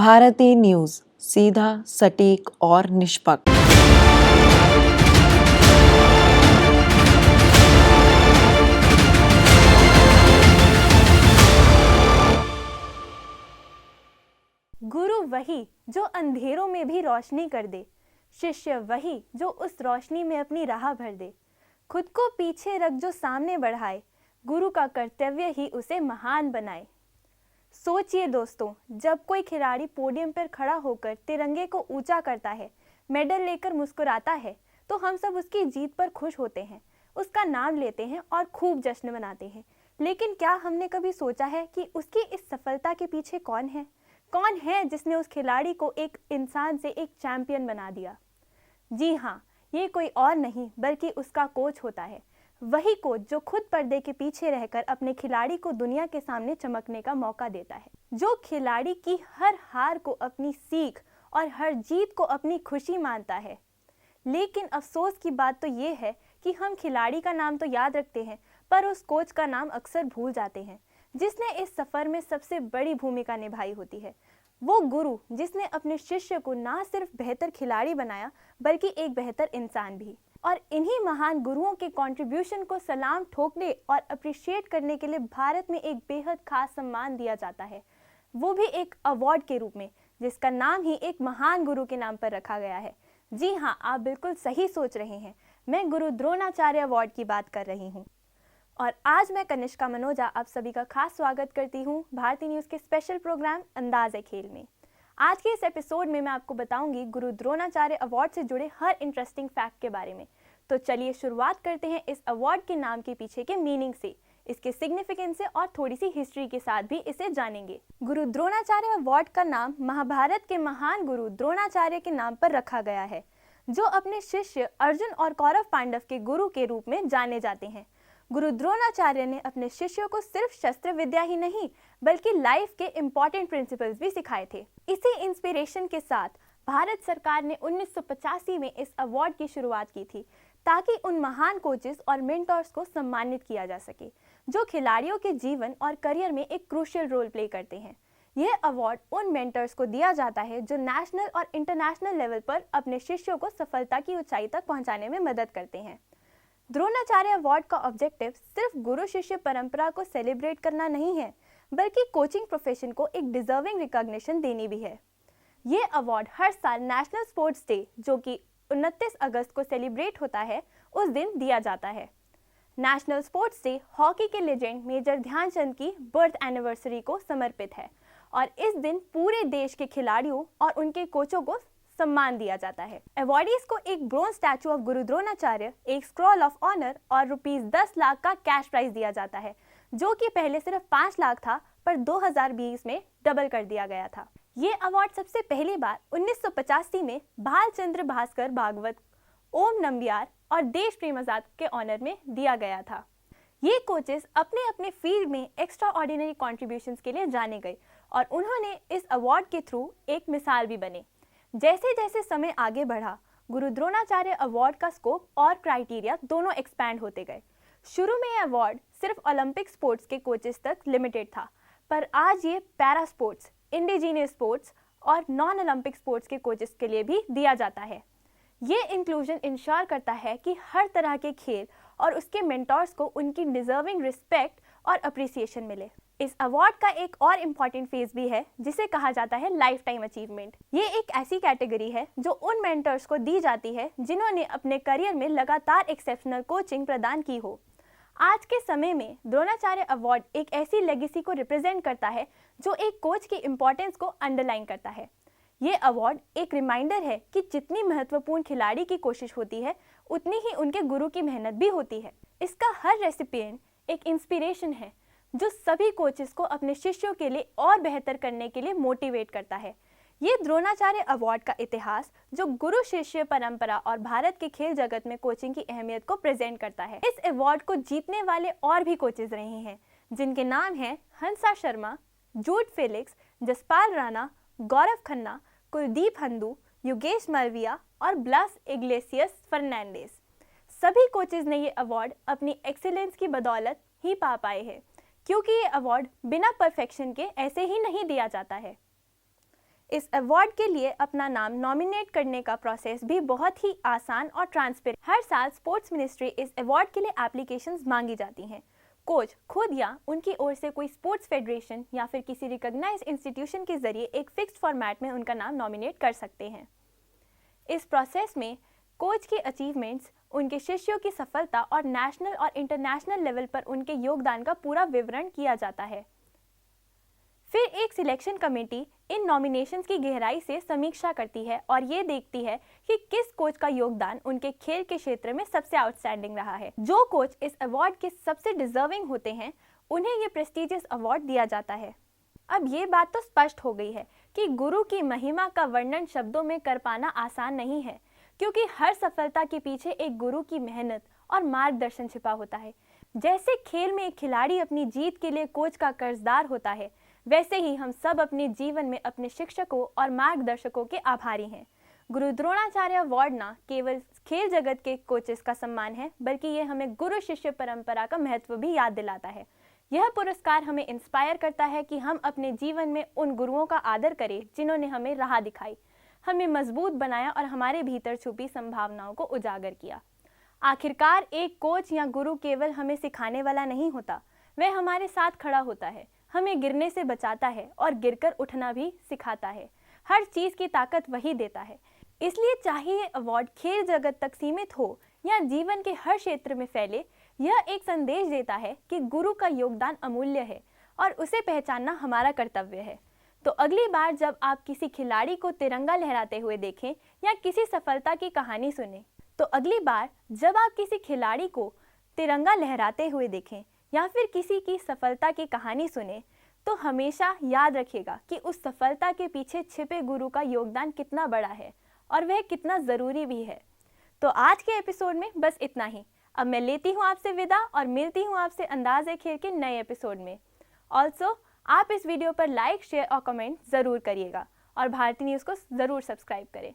Bharti news, सीधा, सटीक और निष्पक्ष। गुरु वही जो अंधेरों में भी रोशनी कर दे, शिष्य वही जो उस रोशनी में अपनी राह भर दे। खुद को पीछे रख जो सामने बढ़ाए, गुरु का कर्तव्य ही उसे महान बनाए। सोचिए दोस्तों, जब कोई खिलाड़ी पोडियम पर खड़ा होकर तिरंगे को ऊंचा करता है, मेडल लेकर मुस्कुराता है, तो हम सब उसकी जीत पर खुश होते हैं, उसका नाम लेते हैं और खूब जश्न मनाते हैं। लेकिन क्या हमने कभी सोचा है कि उसकी इस सफलता के पीछे कौन है? कौन है जिसने उस खिलाड़ी को एक इंसान से एक चैंपियन बना दिया? जी हाँ, ये कोई और नहीं बल्कि उसका कोच होता है। वही कोच जो खुद पर्दे के पीछे रहकर अपने खिलाड़ी को दुनिया के सामने चमकने का मौका देता है, जो खिलाड़ी की हर हार को अपनी सीख और हर जीत को अपनी खुशी मानता है। लेकिन अफसोस की बात तो ये है कि हम खिलाड़ी का नाम तो याद रखते हैं, पर उस कोच का नाम अक्सर भूल जाते हैं, जिसने इस सफर में सबसे बड़ी भूमिका निभाई होती है। वो गुरु जिसने अपने शिष्य को ना सिर्फ बेहतर खिलाड़ी बनाया बल्कि एक बेहतर इंसान भी। और इन्हीं महान गुरुओं के कंट्रीब्यूशन को सलाम ठोकने और अप्रिशिएट करने के लिए भारत में एक बेहद खास सम्मान दिया जाता है, वो भी एक अवार्ड के रूप में, जिसका नाम ही एक महान गुरु के नाम पर रखा गया है। जी हाँ, आप बिल्कुल सही सोच रहे हैं, मैं गुरु द्रोणाचार्य अवार्ड की बात कर रही हूँ। और आज मैं कनिष्का मनोजा आप सभी का खास स्वागत करती हूँ भारती न्यूज़ के स्पेशल प्रोग्राम अंदाज़-ए-खेल में। आज के इस एपिसोड में मैं आपको बताऊंगी गुरु द्रोणाचार्य अवार्ड से जुड़े हर इंटरेस्टिंग फैक्ट के बारे में। तो चलिए शुरुआत करते हैं इस अवार्ड के नाम के पीछे के मीनिंग से, इसके सिग्निफिकेंस से और थोड़ी सी हिस्ट्री के साथ भी इसे जानेंगे। गुरु द्रोणाचार्य अवार्ड का नाम महाभारत के महान गुरु द्रोणाचार्य के नाम पर रखा गया है, जो अपने शिष्य अर्जुन और कौरव पांडव के गुरु के रूप में जाने जाते हैं। गुरु द्रोणाचार्य ने अपने शिष्यों को सिर्फ शस्त्र विद्या ही नहीं बल्कि लाइफ के इम्पोर्टेंट प्रिंसिपल्स भी सिखाए थे। इसी इंस्पिरेशन के साथ भारत सरकार ने 1985 में इस अवार्ड की शुरुआत की थी, ताकि उन महान कोचेस और मेंटर्स को सम्मानित किया जा सके जो खिलाड़ियों के जीवन और करियर में एक क्रूशियल रोल प्ले करते हैं। यह अवार्ड उन मेंटर्स को दिया जाता है जो नेशनल और इंटरनेशनल लेवल पर अपने शिष्यों को सफलता की ऊंचाई तक पहुंचाने में मदद करते हैं। द्रोणाचार्य अवार्ड का ऑब्जेक्टिव सिर्फ गुरु शिष्य परंपरा को सेलिब्रेट करना नहीं है, बल्कि कोचिंग प्रोफेशन को एक डिजर्विंग रिकॉग्निशन देनी भी है। ये अवार्ड हर साल नेशनल स्पोर्ट्स डे, जो कि 29 अगस्त को सेलिब्रेट होता है, उस दिन दिया जाता है। नेशनल स्पोर्ट्स डे हॉकी के लेजेंड मेजर ध्यानचंद की बर्थ एनिवर्सरी को समर्पित है और इस दिन पूरे देश के खिलाड़ियों और उनके कोचों को सम्मान दिया जाता है। अवार्डीज को एक ब्रोंज स्टैचू ऑफ गुरु द्रोणाचार्य, एक स्क्रॉल ऑफ ऑनर और ₹10 लाख का कैश प्राइज दिया जाता है, जो कि पहले सिर्फ 5 लाख था, पर 2020 में डबल कर दिया गया था। ये अवार्ड सबसे पहली बार 1985 में भालचंद्र भास्कर भागवत, ओम नंबियार और देश प्रेम आजाद के ऑनर में दिया गया था। ये कोचेस अपने अपने फील्ड में एक्स्ट्रा ऑर्डिनरी कॉन्ट्रीब्यूशंस के लिए जाने गए और उन्होंने इस अवार्ड के थ्रू एक मिसाल भी बने। जैसे जैसे समय आगे बढ़ा, गुरु द्रोणाचार्य अवार्ड का स्कोप और क्राइटेरिया दोनों एक्सपैंड होते गए। शुरू में यह अवार्ड सिर्फ ओलंपिक स्पोर्ट्स के कोचेस तक लिमिटेड था, पर आज ये पैरा स्पोर्ट्स, इंडिजीनियस स्पोर्ट्स और नॉन ओलंपिक स्पोर्ट्स के कोचेस के लिए भी दिया जाता है। ये इंक्लूजन इंश्योर करता है कि हर तरह के खेल और उसके मेंटर्स को उनकी डिजर्विंग रिस्पेक्ट और अप्रिसिएशन मिले। इस अवार्ड का एक और इम्पॉर्टेंट फेज भी है, जिसे कहा जाता है लाइफ टाइम अचीवमेंट। ये एक ऐसी कैटेगरी है जो उन मेंटर्स को दी जाती है जिन्होंने अपने करियर में लगातार एक्सेप्शनल कोचिंग प्रदान की हो। आज के समय में द्रोणाचार्य अवार्ड एक ऐसी लेगेसी को रिप्रेजेंट करता है जो एक कोच की इम्पोर्टेंस को अंडरलाइन करता है। ये अवार्ड एक रिमाइंडर है कि जितनी महत्वपूर्ण खिलाड़ी की कोशिश होती है, उतनी ही उनके गुरु की मेहनत भी होती है। इसका हर रेसिपिएंट एक इंस्पिरेशन है जो सभी कोचेस को अपने शिष्यों के लिए और बेहतर करने के लिए मोटिवेट करता है। ये द्रोणाचार्य अवार्ड का इतिहास जो गुरु शिष्य परंपरा और भारत के खेल जगत में कोचिंग की अहमियत को प्रेजेंट करता है। इस अवार्ड को जीतने वाले और भी कोचेस रहे हैं, जिनके नाम हैं हंसा शर्मा, जूड फेलिक्स, जसपाल राणा, गौरव खन्ना, कुलदीप हंदू, योगेश मलविया और ब्लास इग्लेसियस फर्नांडिस। सभी कोचेस ने ये अवार्ड अपनी एक्सीलेंस की बदौलत ही पा पाए हैं, क्योंकि ये अवार्ड बिना परफेक्शन के ऐसे ही नहीं दिया जाता है। इस अवार्ड के लिए अपना नाम नॉमिनेट करने का प्रोसेस भी बहुत ही आसान और ट्रांसपेरेंट। हर साल स्पोर्ट्स मिनिस्ट्री इस अवार्ड के लिए एप्लीकेशंस मांगी जाती हैं। कोच खुद या उनकी ओर से कोई स्पोर्ट्स फेडरेशन या फिर किसी रिकॉग्नाइज्ड इंस्टीट्यूशन के जरिए एक फिक्स्ड फॉर्मेट में उनका नाम नॉमिनेट कर सकते हैं। इस प्रोसेस में कोच की अचीवमेंट्स, उनके शिष्यों की सफलता और नेशनल और इंटरनेशनल लेवल पर उनके योगदान का पूरा विवरण किया जाता है। फिर एक सिलेक्शन कमेटी इन नॉमिनेशंस की गहराई से समीक्षा करती है और ये देखती है कि किस कोच का योगदान उनके खेल के क्षेत्र में सबसे आउटस्टैंडिंग रहा है। जो कोच इस अवार्ड के सबसे डिजर्विंग होते हैं उन्हें ये प्रेस्टिजियस अवार्ड दिया जाता है। अब ये बात तो स्पष्ट हो गई है कि गुरु की महिमा का वर्णन शब्दों में कर पाना आसान नहीं है, क्योंकि हर सफलता के पीछे एक गुरु की मेहनत और मार्गदर्शन छिपा होता है। जैसे खेल में एक खिलाड़ी अपनी जीत के लिए कोच का कर्जदार होता है, वैसे ही हम सब अपने जीवन में अपने शिक्षकों और मार्गदर्शकों के आभारी हैं। गुरु द्रोणाचार्य अवार्ड न केवल खेल जगत के कोचेस का सम्मान है, बल्कि ये हमें गुरु शिष्य परंपरा का महत्व भी याद दिलाता है। यह पुरस्कार हमें इंस्पायर करता है कि हम अपने जीवन में उन गुरुओं का आदर करें जिन्होंने हमें राह दिखाई, हमें मजबूत बनाया और हमारे भीतर छुपी संभावनाओं को उजागर किया। आखिरकार एक कोच या गुरु केवल हमें सिखाने वाला नहीं होता, वह हमारे साथ खड़ा होता है, हमें गिरने से बचाता है और गिरकर उठना भी सिखाता है। हर चीज़ की ताकत वही देता है। इसलिए चाहे ये अवार्ड खेल जगत तक सीमित हो या जीवन के हर क्षेत्र में फैले, यह एक संदेश देता है कि गुरु का योगदान अमूल्य है और उसे पहचानना हमारा कर्तव्य है। तो अगली बार जब आप किसी खिलाड़ी को तिरंगा लहराते हुए देखें या किसी सफलता की कहानी सुने, तो अगली बार जब आप किसी खिलाड़ी को तिरंगा लहराते हुए देखें या फिर किसी की सफलता की कहानी सुने, तो हमेशा याद रखिएगा कि उस सफलता के पीछे छिपे गुरु का योगदान कितना बड़ा है और वह कितना ज़रूरी भी है। तो आज के एपिसोड में बस इतना ही। अब मैं लेती हूँ आपसे विदा और मिलती हूँ आपसे अंदाज़े खेल के नए एपिसोड में। ऑल्सो आप इस वीडियो पर लाइक, शेयर और कमेंट ज़रूर करिएगा और भारती न्यूज़ को ज़रूर सब्सक्राइब करें।